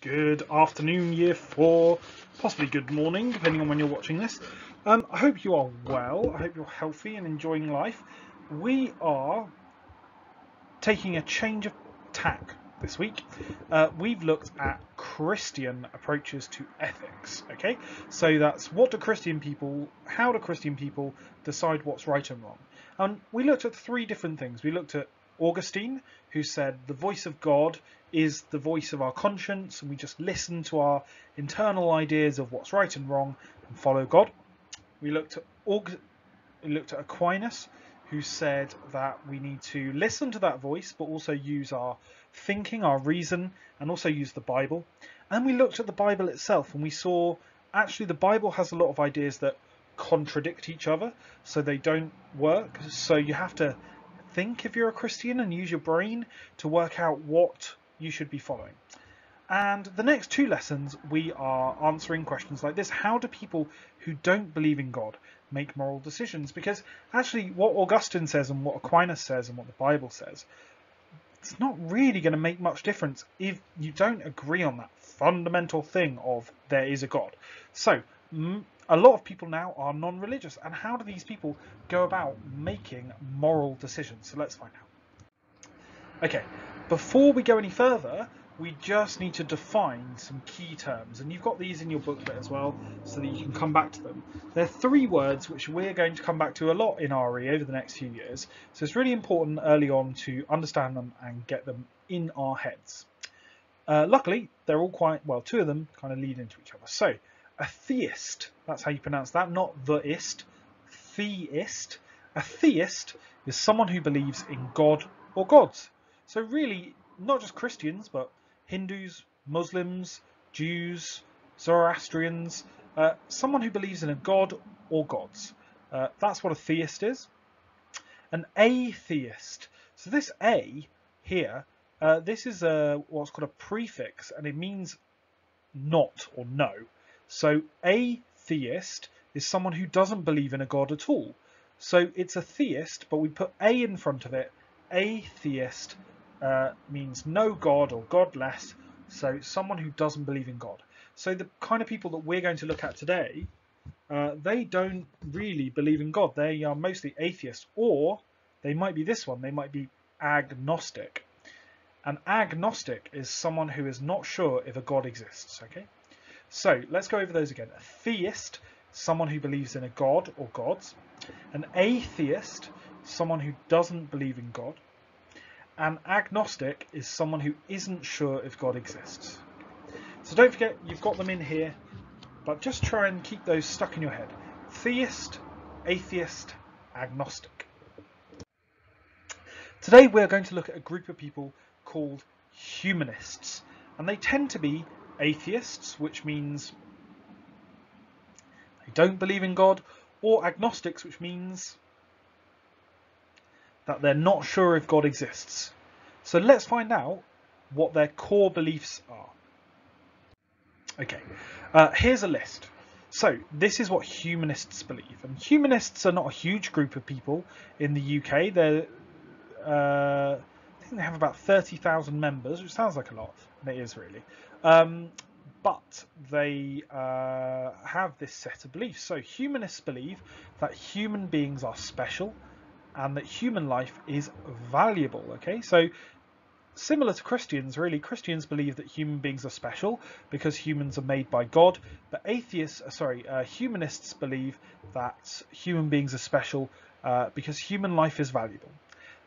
Good afternoon, year four, possibly good morning, depending on when you're watching this. I hope you are well. I hope you're healthy and enjoying life. We are taking a change of tack this week. We've looked at Christian approaches to ethics. Okay, so that's how do Christian people decide what's right and wrong? And we looked at three different things. We looked at Augustine, who said the voice of God is the voice of our conscience, and we just listen to our internal ideas of what's right and wrong and follow God. We looked at Aquinas, who said that we need to listen to that voice, but also use our thinking, our reason, and also use the Bible. And we looked at the Bible itself, and we saw actually the Bible has a lot of ideas that contradict each other, so they don't work. So you have to think if you're a Christian and use your brain to work out what you should be following. And the next two lessons, we are answering questions like this. How do people who don't believe in God make moral decisions? Because actually what Augustine says and what Aquinas says and what the Bible says, it's not really going to make much difference if you don't agree on that fundamental thing of there is a God. So a lot of people now are non-religious. And how do these people go about making moral decisions? So let's find out. Okay, before we go any further, we just need to define some key terms, and you've got these in your booklet as well so that you can come back to them. There are three words which we're going to come back to a lot in RE over the next few years, so it's really important early on to understand them and get them in our heads. Luckily, they're all quite, well, two of them kind of lead into each other. So, a theist, that's how you pronounce that, not theist, theist. A theist is someone who believes in God or gods. So really, not just Christians, but Hindus, Muslims, Jews, Zoroastrians, someone who believes in a god or gods. That's what a theist is. An atheist. So this A here, this is what's called a prefix, and it means not or no. So atheist is someone who doesn't believe in a god at all. So it's a theist, but we put A in front of it. Atheist means no God or God less, so someone who doesn't believe in God. So the kind of people that we're going to look at today, they don't really believe in God. They are mostly atheists, or they might be this one, they might be agnostic. An agnostic is someone who is not sure if a God exists. Okay, so let's go over those again. A theist, someone who believes in a god or gods. An atheist, someone who doesn't believe in God. An agnostic is someone who isn't sure if God exists. So don't forget, you've got them in here, but just try and keep those stuck in your head. Theist, atheist, agnostic. Today we're going to look at a group of people called humanists, and they tend to be atheists, which means they don't believe in God, or agnostics, which means that they're not sure if God exists. So let's find out what their core beliefs are. Okay, here's a list. So this is what humanists believe, and humanists are not a huge group of people in the UK. I think they have about 30,000 members, which sounds like a lot, and it is really. But they have this set of beliefs. So humanists believe that human beings are special and that human life is valuable. Okay, so similar to Christians, really, Christians believe that human beings are special because humans are made by God, but humanists believe that human beings are special because human life is valuable.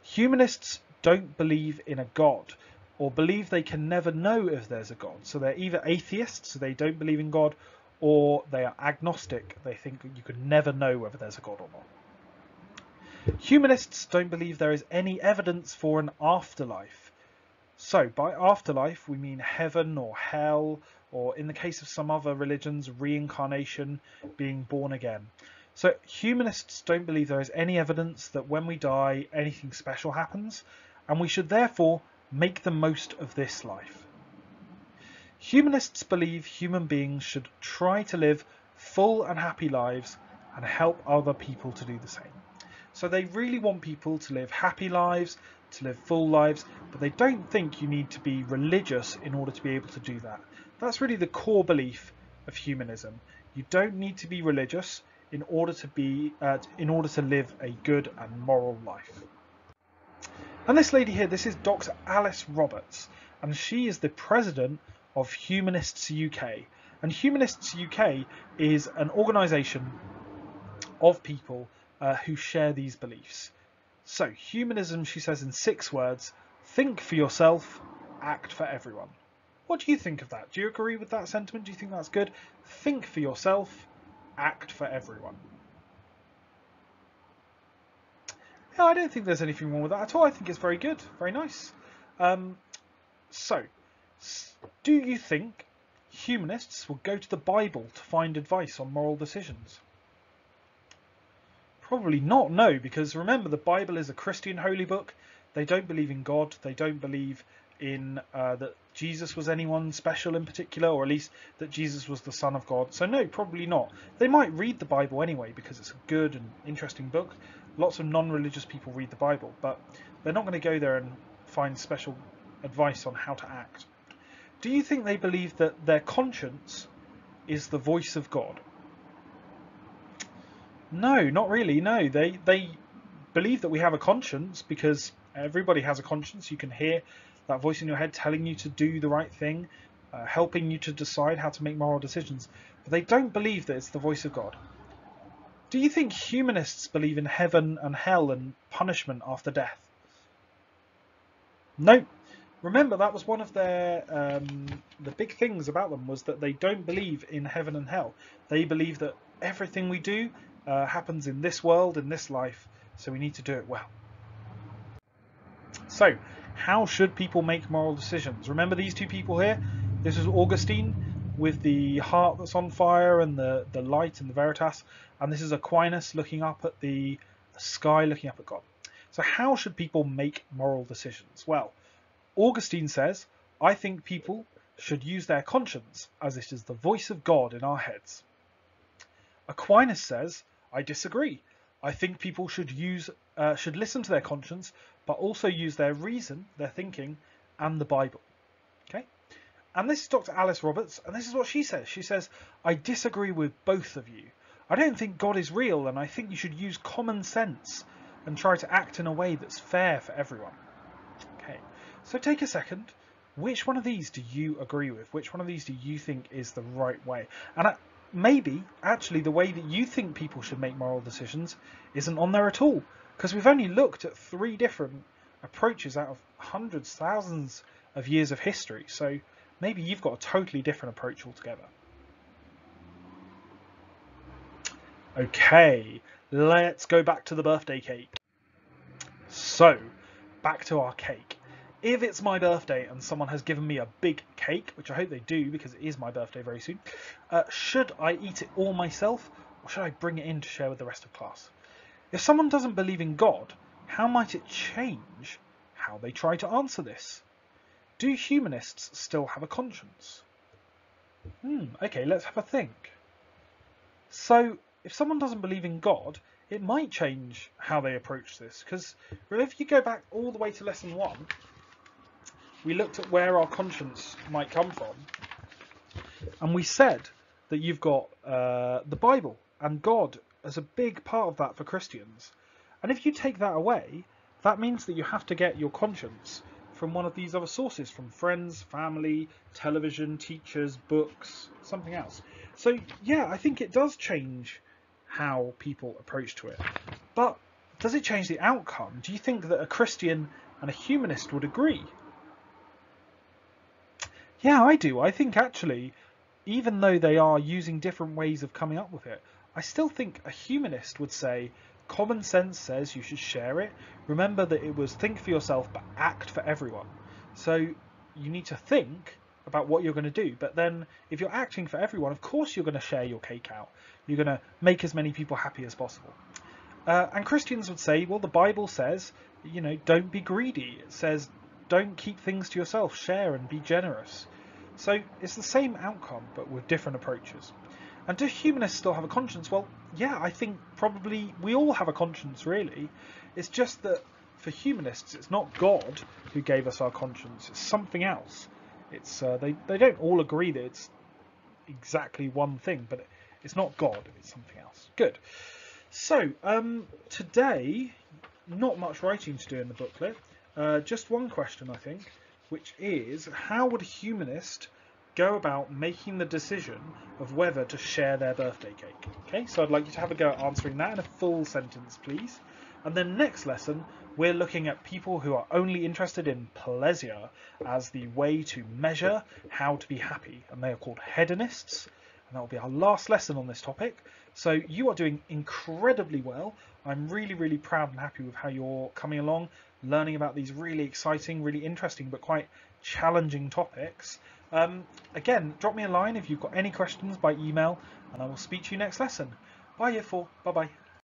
Humanists don't believe in a God, or believe they can never know if there's a God. So they're either atheists, so they don't believe in God, or they are agnostic, they think you can never know whether there's a God or not. Humanists don't believe there is any evidence for an afterlife. So by afterlife we mean heaven or hell, or in the case of some other religions, reincarnation, being born again. So humanists don't believe there is any evidence that when we die anything special happens, and we should therefore make the most of this life. Humanists believe human beings should try to live full and happy lives and help other people to do the same. So they really want people to live happy lives, to live full lives, but they don't think you need to be religious in order to be able to do that. That's really the core belief of humanism. You don't need to be religious in order to live a good and moral life. And this lady here, this is Dr. Alice Roberts, and she is the president of Humanists UK. And Humanists UK is an organisation of people who share these beliefs. So, humanism, she says in 6 words: think for yourself, act for everyone. What do you think of that? Do you agree with that sentiment? Do you think that's good? Think for yourself, act for everyone. Yeah, I don't think there's anything wrong with that at all. I think it's very good, very nice. So, do you think humanists will go to the Bible to find advice on moral decisions? Probably not, no, because remember, the Bible is a Christian holy book. They don't believe in God. They don't believe in that Jesus was anyone special in particular, or at least that Jesus was the Son of God. So no, probably not. They might read the Bible anyway because it's a good and interesting book. Lots of non-religious people read the Bible, but they're not going to go there and find special advice on how to act. Do you think they believe that their conscience is the voice of God? No, not really. No, they believe that we have a conscience because everybody has a conscience. You can hear that voice in your head telling you to do the right thing, helping you to decide how to make moral decisions. But they don't believe that it's the voice of God. Do you think humanists believe in heaven and hell and punishment after death? No. Remember, that was one of their the big things about them, was that they don't believe in heaven and hell. They believe that everything we do happens in this world, in this life, so we need to do it well. So, how should people make moral decisions? Remember these 2 people here? This is Augustine with the heart that's on fire and the light and the veritas, and this is Aquinas looking up at the sky, looking up at God. So how should people make moral decisions? Well, Augustine says, I think people should use their conscience, as it is the voice of God in our heads. Aquinas says, I disagree. I think people should listen to their conscience, but also use their reason, their thinking, and the Bible. Okay? And this is Dr. Alice Roberts, and this is what she says. She says, I disagree with both of you. I don't think God is real, and I think you should use common sense and try to act in a way that's fair for everyone. Okay, so take a second. Which one of these do you agree with? Which one of these do you think is the right way? And maybe, actually, the way that you think people should make moral decisions isn't on there at all, because we've only looked at 3 different approaches out of hundreds, thousands of years of history. So maybe you've got a totally different approach altogether. Okay, let's go back to the birthday cake. So, back to our cake. If it's my birthday and someone has given me a big cake, which I hope they do because it is my birthday very soon, should I eat it all myself, or should I bring it in to share with the rest of class? If someone doesn't believe in God, how might it change how they try to answer this? Do humanists still have a conscience? Okay, let's have a think. So, if someone doesn't believe in God, it might change how they approach this, because if you go back all the way to lesson 1, we looked at where our conscience might come from, and we said that you've got the Bible and God as a big part of that for Christians. And if you take that away, that means that you have to get your conscience from one of these other sources, from friends, family, television, teachers, books, something else. So yeah, I think it does change how people approach to it. But does it change the outcome? Do you think that a Christian and a humanist would agree? Yeah, I do. I think actually, even though they are using different ways of coming up with it, I still think a humanist would say common sense says you should share it. Remember that it was think for yourself but act for everyone. So you need to think about what you're going to do, but then if you're acting for everyone, of course you're going to share your cake out. You're going to make as many people happy as possible. And Christians would say, well, the Bible says, don't be greedy. It says don't keep things to yourself, share and be generous. So it's the same outcome, but with different approaches. And do humanists still have a conscience? Well, yeah, I think probably we all have a conscience, really. It's just that for humanists, it's not God who gave us our conscience, it's something else. It's they don't all agree that it's exactly one thing, but it's not God, it's something else. Good. So, today, not much writing to do in the booklet, just one question, I think, which is, how would a humanist go about making the decision of whether to share their birthday cake? Okay, so I'd like you to have a go at answering that in a full sentence, please. And then next lesson, we're looking at people who are only interested in pleasure as the way to measure how to be happy, and they are called hedonists. And that will be our last lesson on this topic. So you are doing incredibly well. I'm really, really proud and happy with how you're coming along, learning about these really exciting, really interesting, but quite challenging topics. Again, drop me a line if you've got any questions by email, and I will speak to you next lesson. Bye, Year 4. Bye-bye.